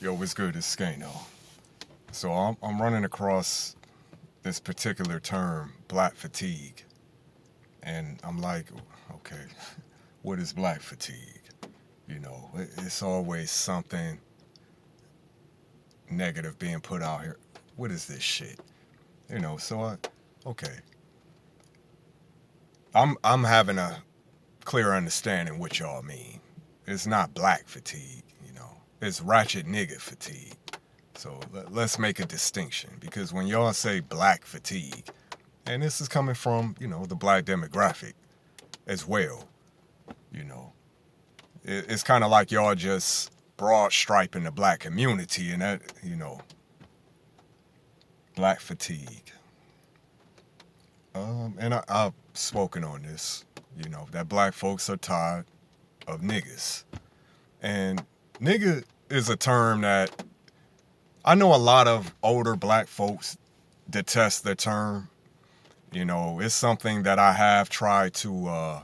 Yo, what's good? It's Skano. So I'm running across this particular term, black fatigue, and I'm like, okay, what is black fatigue? It's always something negative being put out here. What is this shit? Okay, I'm having a clear understanding what y'all mean. It's not black fatigue, it's ratchet nigga fatigue. So let's make a distinction because when y'all say black fatigue, and this is coming from, the black demographic as well, you know, it's kind of like y'all just broad striping the black community and that, black fatigue. And I've spoken on this, that black folks are tired of niggas. And nigga is a term that I know a lot of older black folks detest the term. It's something that I have tried to,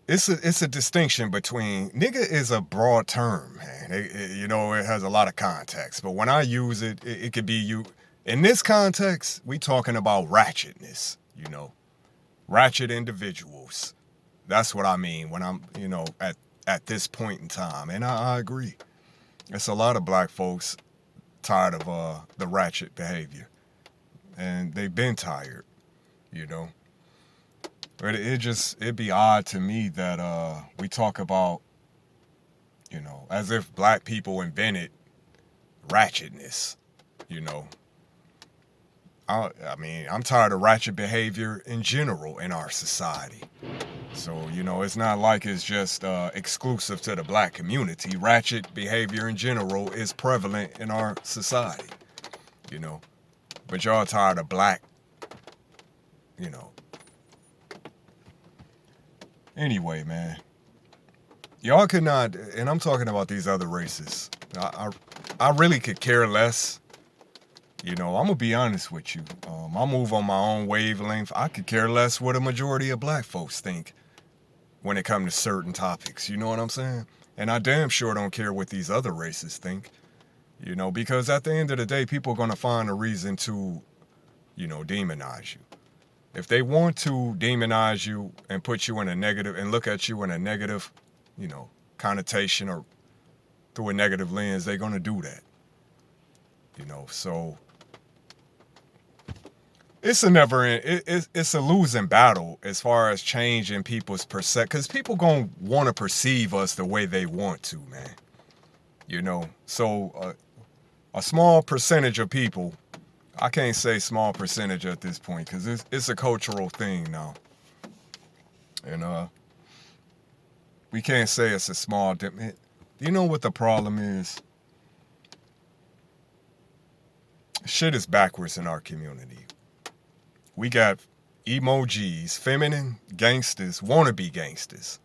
it's a distinction between nigga is a broad term, man. It has a lot of context. But when I use it, it could be you. In this context, we talking about ratchetness, ratchet individuals. That's what I mean when I'm, at this point in time. And I agree. It's a lot of black folks tired of the ratchet behavior. And they've been tired, you know. But it'd be odd to me that we talk about, as if black people invented ratchetness, you know. I'm tired of ratchet behavior in general in our society. So, it's not like it's just exclusive to the black community. Ratchet behavior in general is prevalent in our society, But y'all tired of black, you know. Anyway, man. Y'all could not, and I'm talking about these other races. I really could care less. I'm going to be honest with you. I move on my own wavelength. I could care less what a majority of black folks think when it comes to certain topics. You know what I'm saying? And I damn sure don't care what these other races think. Because at the end of the day, people are going to find a reason to, demonize you. If they want to demonize you and put you in a negative and look at you in a negative, connotation or through a negative lens, they're going to do that. So it's it's a losing battle as far as changing people's perception, because people gonna want to perceive us the way they want to, man. So a small percentage of people, I can't say small percentage at this point because it's a cultural thing now, and we can't say it's a small. You know what the problem is? Shit is backwards in our community. We got emojis, feminine gangsters, wannabe gangsters,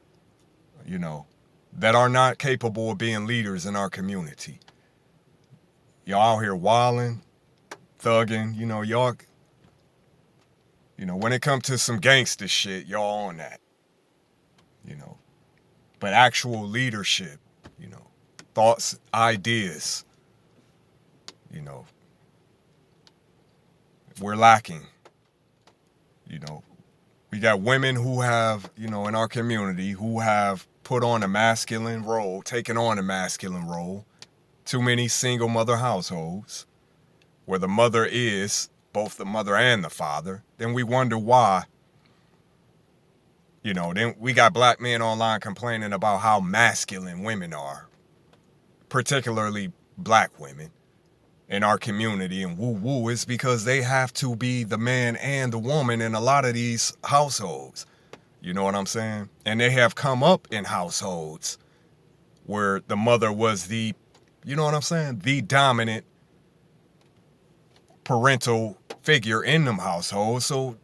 that are not capable of being leaders in our community. Y'all out here wilding, thugging, y'all, when it comes to some gangster shit, y'all on that, But actual leadership, thoughts, ideas, we're lacking. We got women who have, in our community, who have put on a masculine role, taken on a masculine role. Too many single mother households where the mother is both the mother and the father. Then we wonder why. Then we got black men online complaining about how masculine women are, particularly black women in our community, and woo-woo is because they have to be the man and the woman in a lot of these households. You know what I'm saying? And they have come up in households where the mother was the, the dominant parental figure in them households. So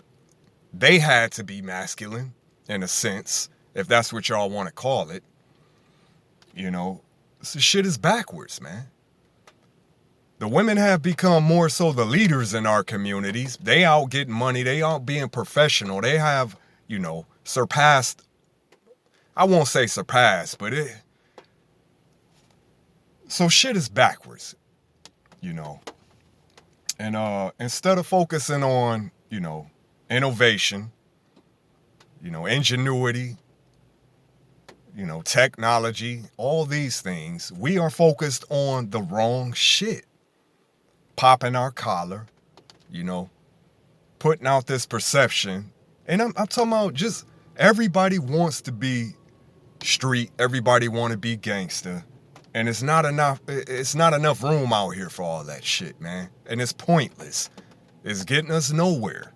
they had to be masculine in a sense, if that's what y'all want to call it. So shit is backwards, man. The women have become more so the leaders in our communities. They out getting money. They out being professional. They have, surpassed I won't say surpassed, but so shit is backwards, you know. And instead of focusing on, innovation, ingenuity, technology, all these things, we are focused on the wrong shit. Popping our collar, putting out this perception. And I'm talking about just everybody wants to be street, everybody want to be gangster. And it's not enough room out here for all that shit, man. And it's pointless. It's getting us nowhere.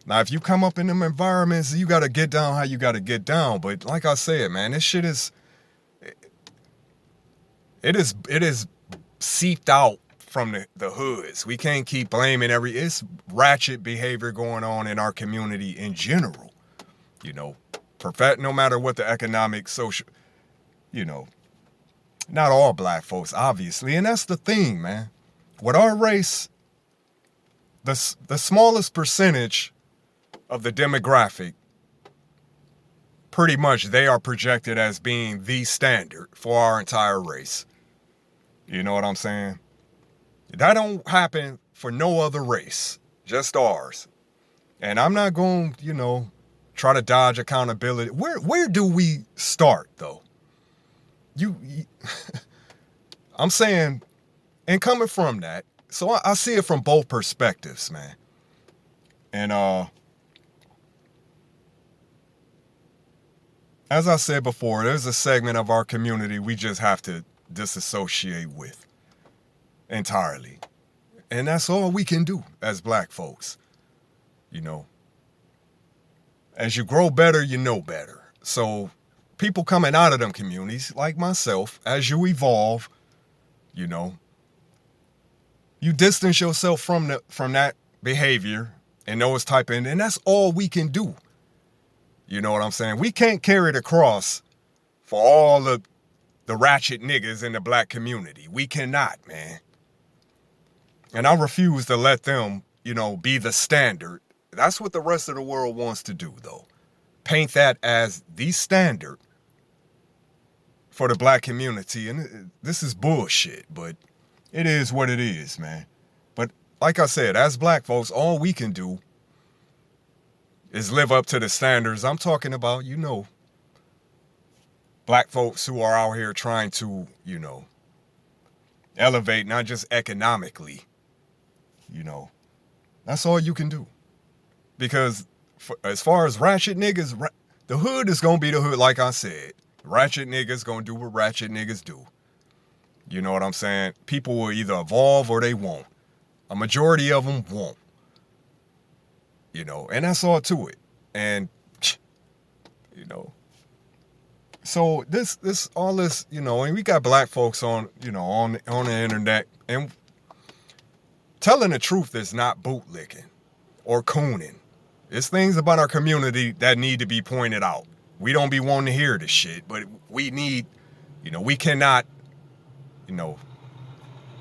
Now, if you come up in them environments, you got to get down how you got to get down. But like I said, man, this shit is, it is seeped out from the hoods. We can't keep blaming it's ratchet behavior going on in our community in general. No matter what the economic, social, not all black folks, obviously. And that's the thing, man. With our race, the smallest percentage of the demographic, pretty much they are projected as being the standard for our entire race. You know what I'm saying? That don't happen for no other race, just ours. And I'm not going, try to dodge accountability. Where do we start, though? I'm saying, and coming from that, so I see it from both perspectives, man. And as I said before, there's a segment of our community we just have to disassociate with entirely. And that's all we can do as black folks. As you grow better, you know better. So people coming out of them communities, like myself, as you evolve, you distance yourself from that behavior and those type of, and that's all we can do. You know what I'm saying? We can't carry the cross for all the ratchet niggas in the black community. We cannot, man. And I refuse to let them, be the standard. That's what the rest of the world wants to do, though. Paint that as the standard for the black community. And this is bullshit, but it is what it is, man. But like I said, as black folks, all we can do is live up to the standards. I'm talking about, black folks who are out here trying to, elevate, not just economically. That's all you can do. Because as far as ratchet niggas, the hood is going to be the hood, like I said. Ratchet niggas going to do what ratchet niggas do. You know what I'm saying? People will either evolve or they won't. A majority of them won't. And that's all to it. And, so all this, and we got black folks on the internet, and telling the truth is not bootlicking or cooning. It's things about our community that need to be pointed out. We don't be wanting to hear this shit, but we need, we cannot,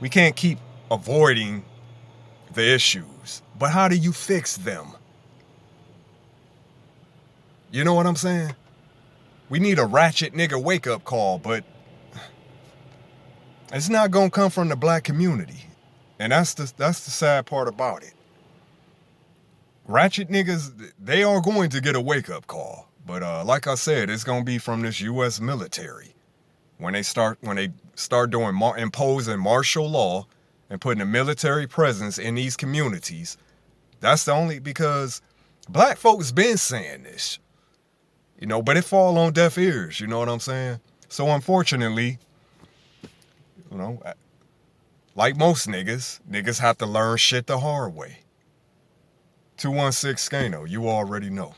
we can't keep avoiding the issues. But how do you fix them? You know what I'm saying? We need a ratchet nigga wake-up call, but it's not gonna come from the black community. And that's the sad part about it. Ratchet niggas, they are going to get a wake-up call. But like I said, it's gonna be from this U.S. military. When they start doing imposing martial law and putting a military presence in these communities, that's the only, because black folks been saying this, but it fall on deaf ears, you know what I'm saying? So unfortunately, like most niggas have to learn shit the hard way. 216 Skano, you already know.